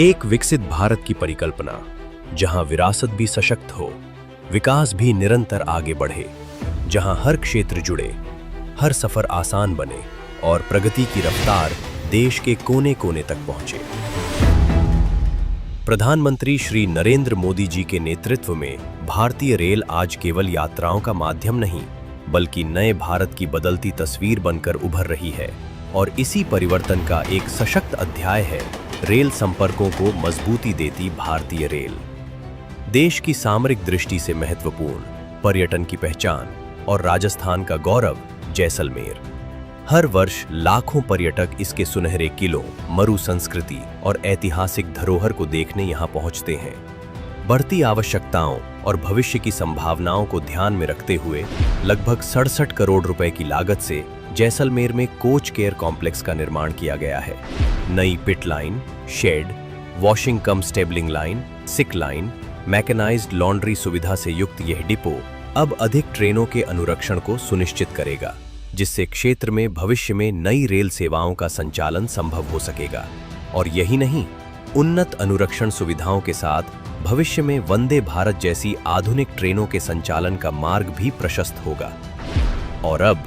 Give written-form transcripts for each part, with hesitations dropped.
एक विकसित भारत की परिकल्पना, जहां विरासत भी सशक्त हो, विकास भी निरंतर आगे बढ़े, जहां हर क्षेत्र जुड़े, हर सफर आसान बने और प्रगति की रफ्तार देश के कोने कोने तक पहुंचे। प्रधानमंत्री श्री नरेंद्र मोदी जी के नेतृत्व में भारतीय रेल आज केवल यात्राओं का माध्यम नहीं, बल्कि नए भारत की बदलती तस्वीर बनकर उभर रही है। और इसी परिवर्तन का एक सशक्त अध्याय है रेल संपर्कों को मजबूती देती भारतीय रेल। देश की सामरिक दृष्टि से महत्वपूर्ण, पर्यटन की पहचान और राजस्थान का गौरव जैसलमेर। हर वर्ष लाखों पर्यटक इसके सुनहरे किलों, मरु संस्कृति और ऐतिहासिक धरोहर को देखने यहाँ पहुँचते हैं। बढ़ती आवश्यकताओं और भविष्य की संभावनाओं को ध्यान में रखते हुए लगभग 67 करोड़ रुपए की लागत से जैसलमेर में कोच केयर कॉम्प्लेक्स का निर्माण किया गया है। नई पिट लाइन, शेड, वॉशिंग कम स्टेबलिंग लाइन, सिक लाइन, मैकेनाइज्ड लॉन्ड्री सुविधा से युक्त यह डिपो अब अधिक ट्रेनों के अनुरक्षण को सुनिश्चित करेगा, जिससे क्षेत्र में भविष्य में नई रेल सेवाओं का संचालन संभव हो सकेगा। और यही नहीं, उन्नत अनुरक्षण सुविधाओं के साथ भविष्य में वंदे भारत जैसी आधुनिक ट्रेनों के संचालन का मार्ग भी प्रशस्त होगा। और अब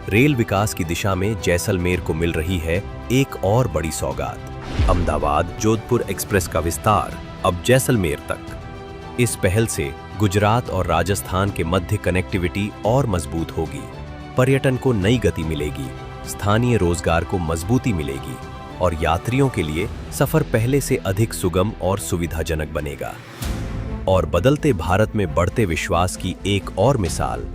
रेल विकास की दिशा में जैसलमेर को मिल रही है एक और बड़ी सौगात, अहमदाबाद जोधपुर एक्सप्रेस का विस्तार अब जैसलमेर तक। इस पहल से गुजरात और राजस्थान के मध्य कनेक्टिविटी और मजबूत होगी, पर्यटन को नई गति मिलेगी, स्थानीय रोजगार को मजबूती मिलेगी और यात्रियों के लिए सफर पहले से अधिक सुगम और सुविधाजनक बनेगा। और बदलते भारत में बढ़ते विश्वास की एक और मिसाल,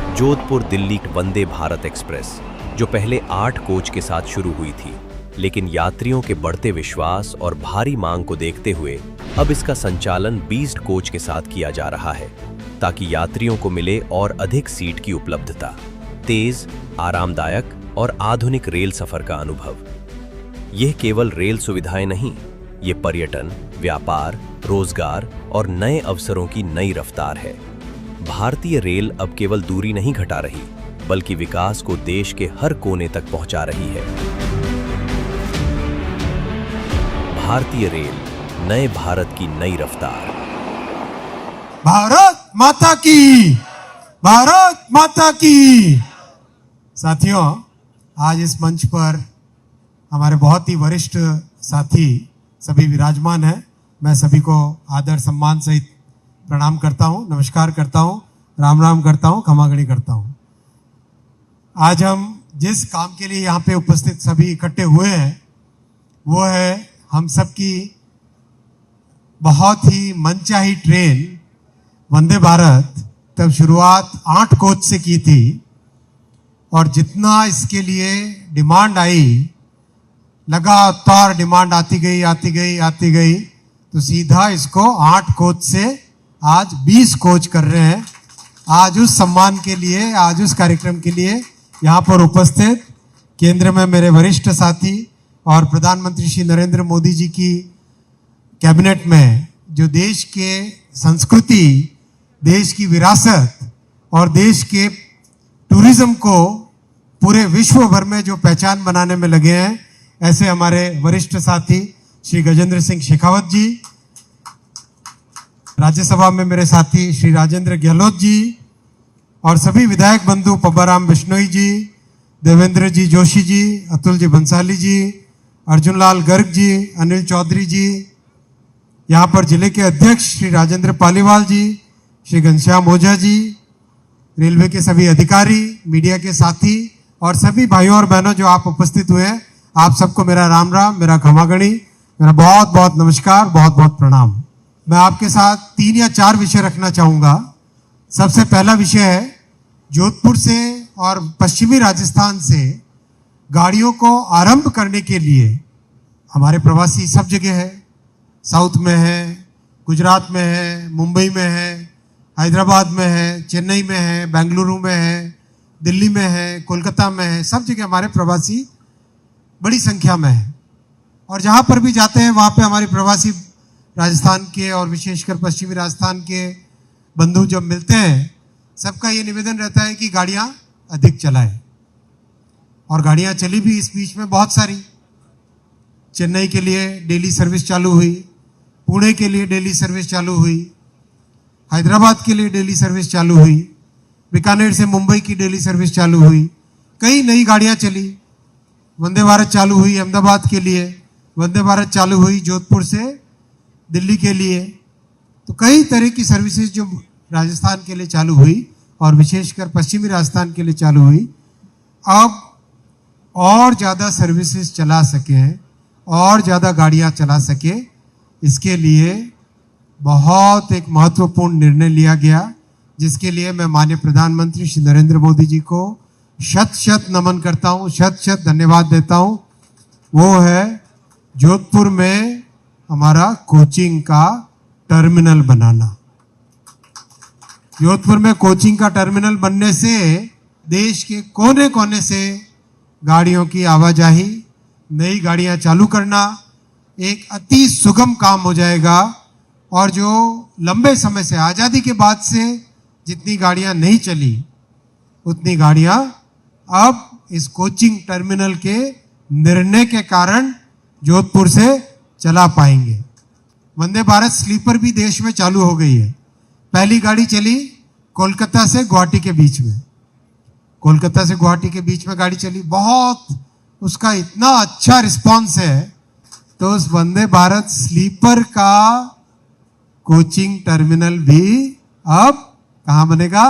जोधपुर दिल्ली वंदे भारत एक्सप्रेस, जो पहले 8 कोच के साथ शुरू हुई थी, लेकिन यात्रियों के बढ़ते विश्वास और भारी मांग को देखते हुए अब इसका संचालन 20 कोच के साथ किया जा रहा है, ताकि यात्रियों को मिले और अधिक सीट की उपलब्धता, तेज, आरामदायक और आधुनिक रेल सफर का अनुभव। यह केवल रेल सुविधाएं नहीं, ये पर्यटन, व्यापार, रोजगार और नए अवसरों की नई रफ्तार है। भारतीय रेल अब केवल दूरी नहीं घटा रही, बल्कि विकास को देश के हर कोने तक पहुंचा रही है। भारतीय रेल, नए भारत की नई रफ्तार। भारत माता की, भारत माता की। साथियों, आज इस मंच पर हमारे बहुत ही वरिष्ठ साथी सभी विराजमान हैं। मैं सभी को आदर सम्मान सहित प्रणाम करता हूं, नमस्कार करता हूं, राम राम करता हूं, क्षमागणी करता हूं। आज हम जिस काम के लिए यहाँ पे उपस्थित सभी इकट्ठे हुए हैं, वो है हम सबकी बहुत ही मनचाही ट्रेन वंदे भारत। तब शुरुआत 8 कोच से की थी और जितना इसके लिए डिमांड आई, लगातार डिमांड आती गई, तो सीधा इसको 8 कोच से आज 20 कोच कर रहे हैं। आज उस सम्मान के लिए, आज उस कार्यक्रम के लिए यहाँ पर उपस्थित केंद्र में मेरे वरिष्ठ साथी और प्रधानमंत्री श्री नरेंद्र मोदी जी की कैबिनेट में जो देश के संस्कृति, देश की विरासत और देश के टूरिज्म को पूरे विश्व भर में जो पहचान बनाने में लगे हैं, ऐसे हमारे वरिष्ठ साथी श्री गजेंद्र सिंह शेखावत जी, राज्यसभा में मेरे साथी श्री राजेंद्र गहलोत जी और सभी विधायक बंधु पब्बाराम बिश्नोई जी, देवेंद्र जी जोशी जी, अतुल जी बंसाली जी, अर्जुन लाल गर्ग जी, अनिल चौधरी जी, यहाँ पर जिले के अध्यक्ष श्री राजेंद्र पालीवाल जी, श्री घनश्याम ओझा जी, रेलवे के सभी अधिकारी, मीडिया के साथी और सभी भाइयों और बहनों जो आप उपस्थित हुए हैं, आप सबको मेरा राम राम, मेरा क्षमागणी, मेरा बहुत बहुत नमस्कार, बहुत बहुत प्रणाम। मैं आपके साथ 3 या 4 विषय रखना चाहूँगा। सबसे पहला विषय है, जोधपुर से और पश्चिमी राजस्थान से गाड़ियों को आरंभ करने के लिए हमारे प्रवासी सब जगह है, साउथ में है, गुजरात में है, मुंबई में है, हैदराबाद में है, चेन्नई में है, बेंगलुरु में है, दिल्ली में है, कोलकाता में है, सब जगह हमारे प्रवासी बड़ी संख्या में है। और जहाँ पर भी जाते हैं वहाँ पे हमारे प्रवासी राजस्थान के और विशेषकर पश्चिमी राजस्थान के बंधु जब मिलते हैं, सबका ये निवेदन रहता है कि गाड़ियाँ अधिक चलाएं। और गाड़ियाँ चली भी इस बीच में बहुत सारी, चेन्नई के लिए डेली सर्विस चालू हुई, पुणे के लिए डेली सर्विस चालू हुई, हैदराबाद के लिए डेली सर्विस चालू हुई, बीकानेर से मुंबई की डेली सर्विस चालू हुई, कई नई गाड़ियां चली, वंदे भारत चालू हुई अहमदाबाद के लिए, वंदे भारत चालू हुई जोधपुर से दिल्ली के लिए। तो कई तरह की सर्विसेज जो राजस्थान के लिए चालू हुई और विशेषकर पश्चिमी राजस्थान के लिए चालू हुई। अब और ज़्यादा सर्विसेज चला सके और ज़्यादा गाड़ियां चला सके, इसके लिए बहुत एक महत्वपूर्ण निर्णय लिया गया, जिसके लिए मैं माननीय प्रधानमंत्री श्री नरेंद्र मोदी जी को शत शत नमन करता हूँ, शत शत धन्यवाद देता हूँ। वो है जोधपुर में हमारा कोचिंग का टर्मिनल बनाना। जोधपुर में कोचिंग का टर्मिनल बनने से देश के कोने कोने से गाड़ियों की आवाजाही, नई गाड़ियां चालू करना एक अति सुगम काम हो जाएगा। और जो लंबे समय से आज़ादी के बाद से जितनी गाड़ियां नहीं चली, उतनी गाड़ियां अब इस कोचिंग टर्मिनल के निर्णय के कारण जोधपुर से चला पाएंगे। वंदे भारत स्लीपर भी देश में चालू हो गई है। पहली गाड़ी चली कोलकाता से गुवाहाटी के बीच में, कोलकाता से गुवाहाटी के बीच में गाड़ी चली, बहुत उसका इतना अच्छा रिस्पांस है। तो उस वंदे भारत स्लीपर का कोचिंग टर्मिनल भी अब कहाँ बनेगा?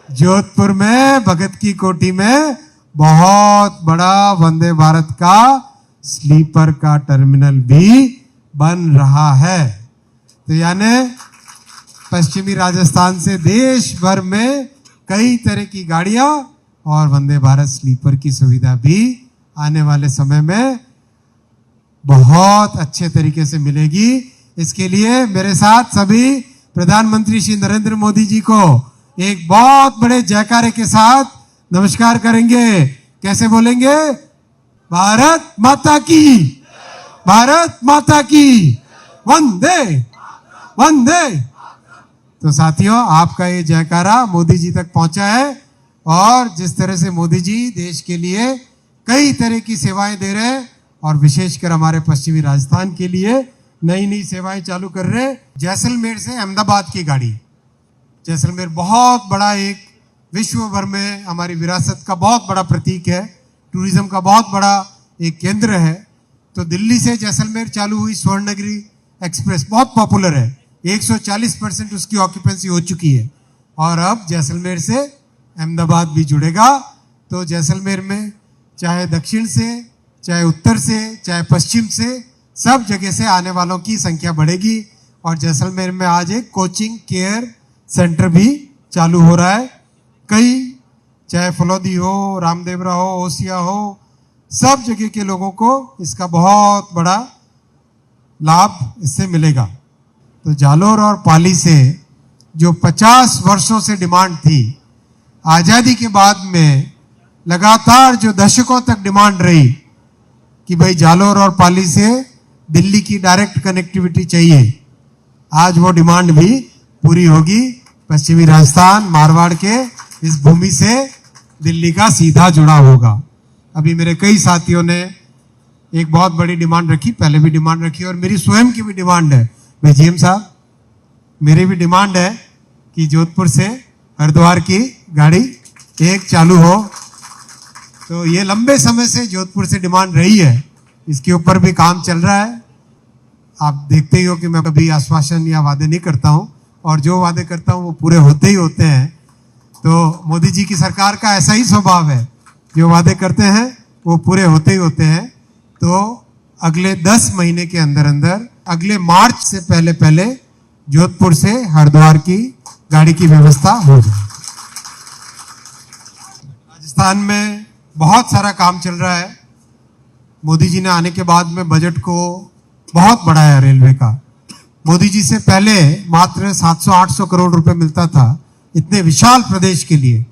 जोधपुर में, भगत की कोठी में बहुत बड़ा वंदे भारत का स्लीपर का टर्मिनल भी बन रहा है। तो यानी पश्चिमी राजस्थान से देश भर में कई तरह की गाड़ियां और वंदे भारत स्लीपर की सुविधा भी आने वाले समय में बहुत अच्छे तरीके से मिलेगी। इसके लिए मेरे साथ सभी प्रधानमंत्री श्री नरेंद्र मोदी जी को एक बहुत बड़े जयकारे के साथ नमस्कार करेंगे। कैसे बोलेंगे? भारत माता की, भारत माता की, वंदे वंदे। तो साथियों, आपका ये जयकारा मोदी जी तक पहुंचा है और जिस तरह से मोदी जी देश के लिए कई तरह की सेवाएं दे रहे हैं और विशेषकर हमारे पश्चिमी राजस्थान के लिए नई नई सेवाएं चालू कर रहे हैं। जैसलमेर से अहमदाबाद की गाड़ी, जैसलमेर बहुत बड़ा एक विश्व भर में हमारी विरासत का बहुत बड़ा प्रतीक है, टूरिज्म का बहुत बड़ा एक केंद्र है। तो दिल्ली से जैसलमेर चालू हुई स्वर्णगिरी एक्सप्रेस बहुत पॉपुलर है, 140% उसकी ऑक्यूपेंसी हो चुकी है और अब जैसलमेर से अहमदाबाद भी जुड़ेगा। तो जैसलमेर में चाहे दक्षिण से, चाहे उत्तर से, चाहे पश्चिम से, सब जगह से आने वालों की संख्या बढ़ेगी। और जैसलमेर में आज एक कोचिंग केयर सेंटर भी चालू हो रहा है। कई, चाहे फलौदी हो, रामदेवरा हो, ओसिया हो, सब जगह के लोगों को इसका बहुत बड़ा लाभ इससे मिलेगा। तो जालोर और पाली से जो 50 वर्षों से डिमांड थी, आज़ादी के बाद में लगातार जो दशकों तक डिमांड रही कि भाई जालोर और पाली से दिल्ली की डायरेक्ट कनेक्टिविटी चाहिए, आज वो डिमांड भी पूरी होगी। पश्चिमी राजस्थान, मारवाड़ के इस भूमि से दिल्ली का सीधा जुड़ाव होगा। अभी मेरे कई साथियों ने एक बहुत बड़ी डिमांड रखी, पहले भी डिमांड रखी और मेरी स्वयं की भी डिमांड है। भाई जीएम साहब, मेरी भी डिमांड है कि जोधपुर से हरिद्वार की गाड़ी एक चालू हो। तो ये लंबे समय से जोधपुर से डिमांड रही है, इसके ऊपर भी काम चल रहा है। आप देखते ही हो कि मैं कभी आश्वासन या वादे नहीं करता हूं और जो वादे करता हूं वो पूरे होते ही होते हैं। तो मोदी जी की सरकार का ऐसा ही स्वभाव है, जो वादे करते हैं वो पूरे होते ही होते हैं। तो अगले 10 महीने के अंदर अंदर, अगले मार्च से पहले पहले जोधपुर से हरिद्वार की गाड़ी की व्यवस्था हो जाए। राजस्थान में बहुत सारा काम चल रहा है। मोदी जी ने आने के बाद में बजट को बहुत बढ़ाया रेलवे का। मोदी जी से पहले मात्र 700-800 करोड़ रुपए मिलता था इतने विशाल प्रदेश के लिए।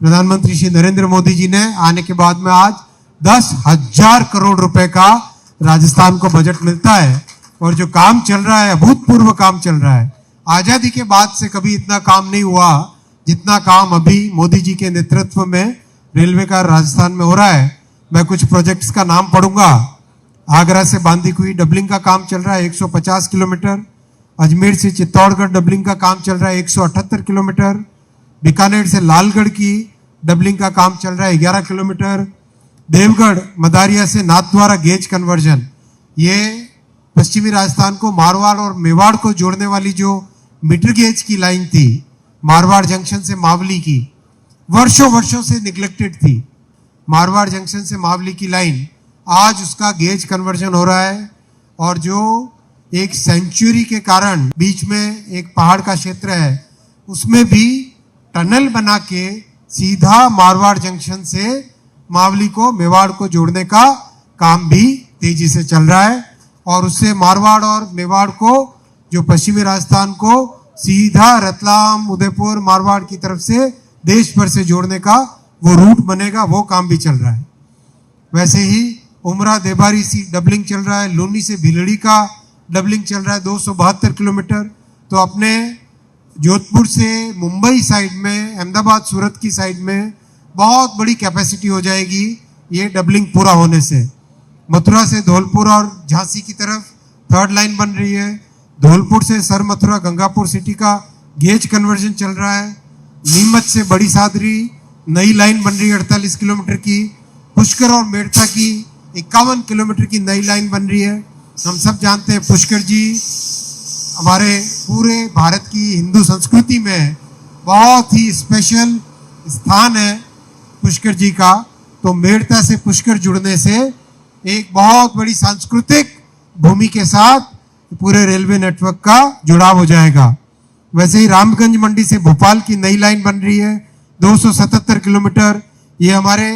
प्रधानमंत्री श्री नरेंद्र मोदी जी ने आने के बाद में आज 10,000 करोड़ रुपए का राजस्थान को बजट मिलता है और जो काम चल रहा है, अभूतपूर्व काम चल रहा है। आजादी के बाद से कभी इतना काम नहीं हुआ जितना काम अभी मोदी जी के नेतृत्व में रेलवे का राजस्थान में हो रहा है। मैं कुछ प्रोजेक्ट्स का नाम पढ़ूंगा। आगरा से बांदीकुई डबलिंग का काम चल रहा है 150 किलोमीटर। अजमेर से चित्तौड़गढ़ डबलिंग का काम चल रहा है 178 किलोमीटर। बीकानेर से लालगढ़ की डबलिंग का काम चल रहा है 11 किलोमीटर। देवगढ़ मदारिया से नाथद्वारा गेज कन्वर्जन, ये पश्चिमी राजस्थान को मारवाड़ और मेवाड़ को जोड़ने वाली जो मीटर गेज की लाइन थी, मारवाड़ जंक्शन से मावली की, वर्षों वर्षों से निग्लेक्टेड थी। मारवाड़ जंक्शन से मावली की लाइन, आज उसका गेज कन्वर्जन हो रहा है। और जो एक सेंचुरी के कारण बीच में एक पहाड़ का क्षेत्र है, उसमें भी टनल बना के सीधा मारवाड़ जंक्शन से मावली को मेवाड़ को जोड़ने का काम भी तेजी से चल रहा है। और उससे मारवाड़ और मेवाड़ को, जो पश्चिमी राजस्थान को सीधा रतलाम, उदयपुर, मारवाड़ की तरफ से देश भर से जोड़ने का वो रूट बनेगा, वो काम भी चल रहा है। वैसे ही उमरा देबारी सी डबलिंग चल रहा है। लूनी से भिलड़ी का डबलिंग चल रहा है 272 किलोमीटर। तो अपने जोधपुर से मुंबई साइड में, अहमदाबाद, सूरत की साइड में बहुत बड़ी कैपेसिटी हो जाएगी ये डबलिंग पूरा होने से। मथुरा से धौलपुर और झांसी की तरफ थर्ड लाइन बन रही है। धौलपुर से सर मथुरा गंगापुर सिटी का गेज कन्वर्जन चल रहा है। नीमच से बड़ी सादरी नई लाइन बन रही है 48 किलोमीटर की। पुष्कर और मेड़ता की 51 किलोमीटर की नई लाइन बन रही है। हम सब जानते हैं पुष्कर जी हमारे पूरे भारत की हिंदू संस्कृति में बहुत ही स्पेशल स्थान है पुष्कर जी का। तो मेड़ता से पुष्कर जुड़ने से एक बहुत बड़ी सांस्कृतिक भूमि के साथ पूरे रेलवे नेटवर्क का जुड़ाव हो जाएगा। वैसे ही रामगंज मंडी से भोपाल की नई लाइन बन रही है 277 किलोमीटर। ये हमारे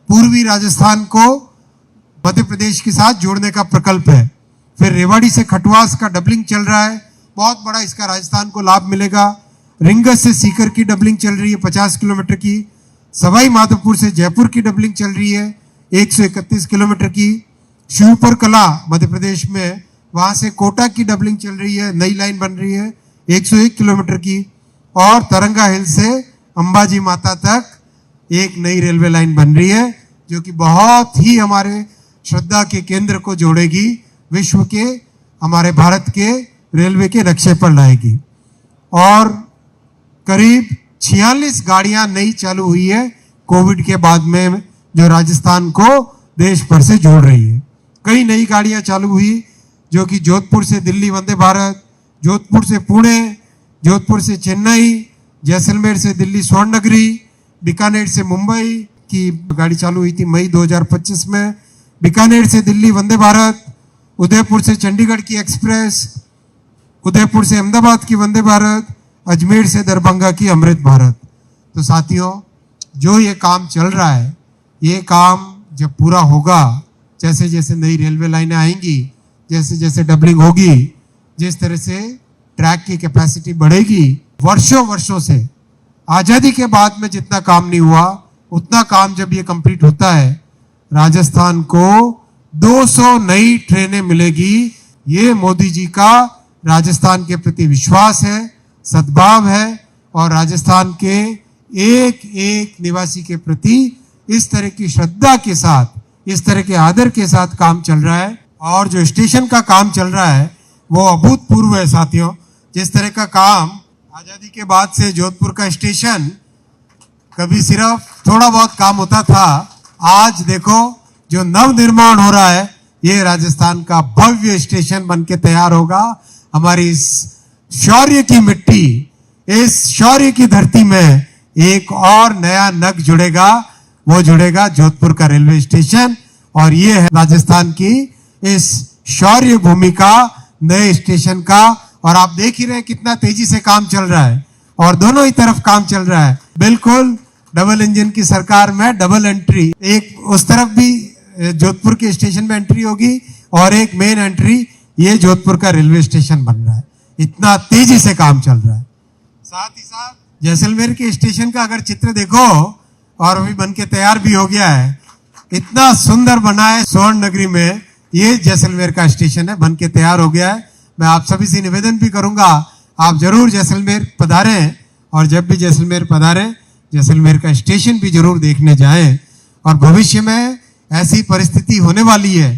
पूर्वी राजस्थान को मध्य प्रदेश के साथ जोड़ने का प्रकल्प है। फिर रेवाड़ी से खटवास का डबलिंग चल रहा है, बहुत बड़ा इसका राजस्थान को लाभ मिलेगा। रिंगस से सीकर की डबलिंग चल रही है 50 किलोमीटर की। सवाई माधोपुर से जयपुर की डबलिंग चल रही है 131 किलोमीटर की। शिवपुर कला मध्य प्रदेश में, वहाँ से कोटा की डबलिंग चल रही है, नई लाइन बन रही है 101 किलोमीटर की। और तरंगा हिल से अंबाजी माता तक एक नई रेलवे लाइन बन रही है, जो कि बहुत ही हमारे श्रद्धा के केंद्र को जोड़ेगी, विश्व के, हमारे भारत के रेलवे के नक्शे पर लाएगी। और करीब 46 गाड़ियां नई चालू हुई है कोविड के बाद में, जो राजस्थान को देश भर से जोड़ रही है। कई नई गाड़ियां चालू हुई, जो कि जोधपुर से दिल्ली वंदे भारत, जोधपुर से पुणे, जोधपुर से चेन्नई, जैसलमेर से दिल्ली स्वर्णनगरी, बीकानेर से मुंबई की गाड़ी चालू हुई थी मई 2025 में। बीकानेर से दिल्ली वंदे भारत, उदयपुर से चंडीगढ़ की एक्सप्रेस, उदयपुर से अहमदाबाद की वंदे भारत, अजमेर से दरभंगा की अमृत भारत। तो साथियों, जो ये काम चल रहा है, ये काम जब पूरा होगा, जैसे जैसे नई रेलवे लाइनें आएंगी, जैसे जैसे डबलिंग होगी, जिस तरह से ट्रैक की कैपेसिटी बढ़ेगी, वर्षों वर्षों से आज़ादी के बाद में जितना काम नहीं हुआ, उतना काम जब ये कंप्लीट होता है, राजस्थान को 200 नई ट्रेनें मिलेगी। ये मोदी जी का राजस्थान के प्रति विश्वास है, सद्भाव है, और राजस्थान के एक एक निवासी के प्रति इस तरह की श्रद्धा के साथ, इस तरह के आदर के साथ काम चल रहा है। और जो स्टेशन का काम चल रहा है वो अभूतपूर्व है साथियों। जिस तरह का काम आज़ादी के बाद से जोधपुर का स्टेशन, कभी सिर्फ थोड़ा बहुत काम होता था, आज देखो जो नव निर्माण हो रहा है, ये राजस्थान का भव्य स्टेशन बनके तैयार होगा। हमारी इस शौर्य की मिट्टी, इस शौर्य की धरती में एक और नया नग जुड़ेगा, वो जुड़ेगा जोधपुर का रेलवे स्टेशन। और ये है राजस्थान की इस शौर्य भूमि का नए स्टेशन का। और आप देख ही रहे कितना तेजी से काम चल रहा है, और दोनों ही तरफ काम चल रहा है। बिल्कुल डबल इंजन की सरकार में डबल एंट्री, एक उस तरफ भी जोधपुर के स्टेशन में एंट्री होगी, और एक मेन एंट्री ये जोधपुर का रेलवे स्टेशन बन रहा है। इतना तेजी से काम चल रहा है। साथ ही साथ जैसलमेर के स्टेशन का अगर चित्र देखो, और अभी बन के तैयार भी हो गया है, इतना सुंदर बना है स्वर्ण नगरी में। ये जैसलमेर का स्टेशन है, बन के तैयार हो गया है। मैं आप सभी से निवेदन भी करूंगा, आप जरूर जैसलमेर पधारें, और जब भी जैसलमेर पधारें, जैसलमेर का स्टेशन भी जरूर देखने जाएं। और भविष्य में ऐसी परिस्थिति होने वाली है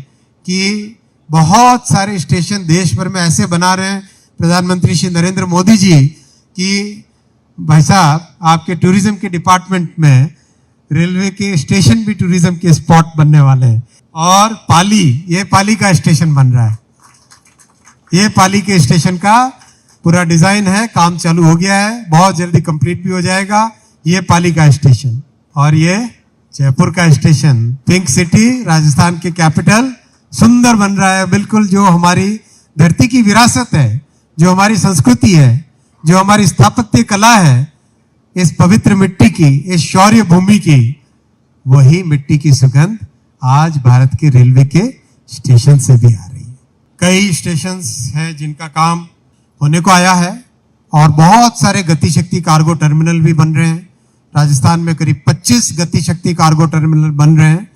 कि बहुत सारे स्टेशन देश भर में ऐसे बना रहे हैं प्रधानमंत्री श्री नरेंद्र मोदी जी कि भाई साहब आपके टूरिज्म के डिपार्टमेंट में रेलवे के स्टेशन भी टूरिज्म के स्पॉट बनने वाले हैं। और पाली, ये पाली का स्टेशन बन रहा है, ये पाली के स्टेशन का पूरा डिजाइन है, काम चालू हो गया है, बहुत जल्दी कंप्लीट भी हो जाएगा। ये पाली का स्टेशन और ये जयपुर का स्टेशन, पिंक सिटी, राजस्थान के कैपिटल, सुंदर बन रहा है बिल्कुल। जो हमारी धरती की विरासत है, जो हमारी संस्कृति है, जो हमारी स्थापत्य कला है, इस पवित्र मिट्टी की, इस शौर्य भूमि की, वही मिट्टी की सुगंध आज भारत के रेलवे के स्टेशन से भी आ रही है। कई स्टेशंस हैं जिनका काम होने को आया है और बहुत सारे गति शक्ति कार्गो टर्मिनल भी बन रहे हैं। राजस्थान में करीब 25 गति शक्ति कार्गो टर्मिनल बन रहे हैं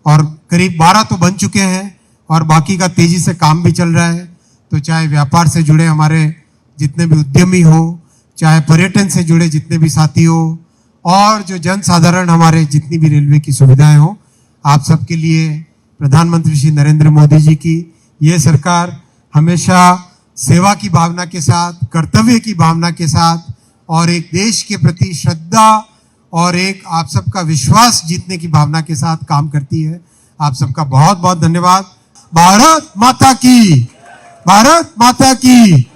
और करीब 12 तो बन चुके हैं और बाकी का तेजी से काम भी चल रहा है। तो चाहे व्यापार से जुड़े हमारे जितने भी उद्यमी हो, चाहे पर्यटन से जुड़े जितने भी साथी हो, और जो जन साधारण हमारे जितनी भी रेलवे की सुविधाएं हो, आप सबके लिए प्रधानमंत्री श्री नरेंद्र मोदी जी की ये सरकार हमेशा सेवा की भावना के साथ, कर्तव्य की भावना के साथ और एक देश के प्रति श्रद्धा और एक आप सबका विश्वास जीतने की भावना के साथ काम करती है। आप सबका बहुत बहुत धन्यवाद। भारत माता की, भारत माता की।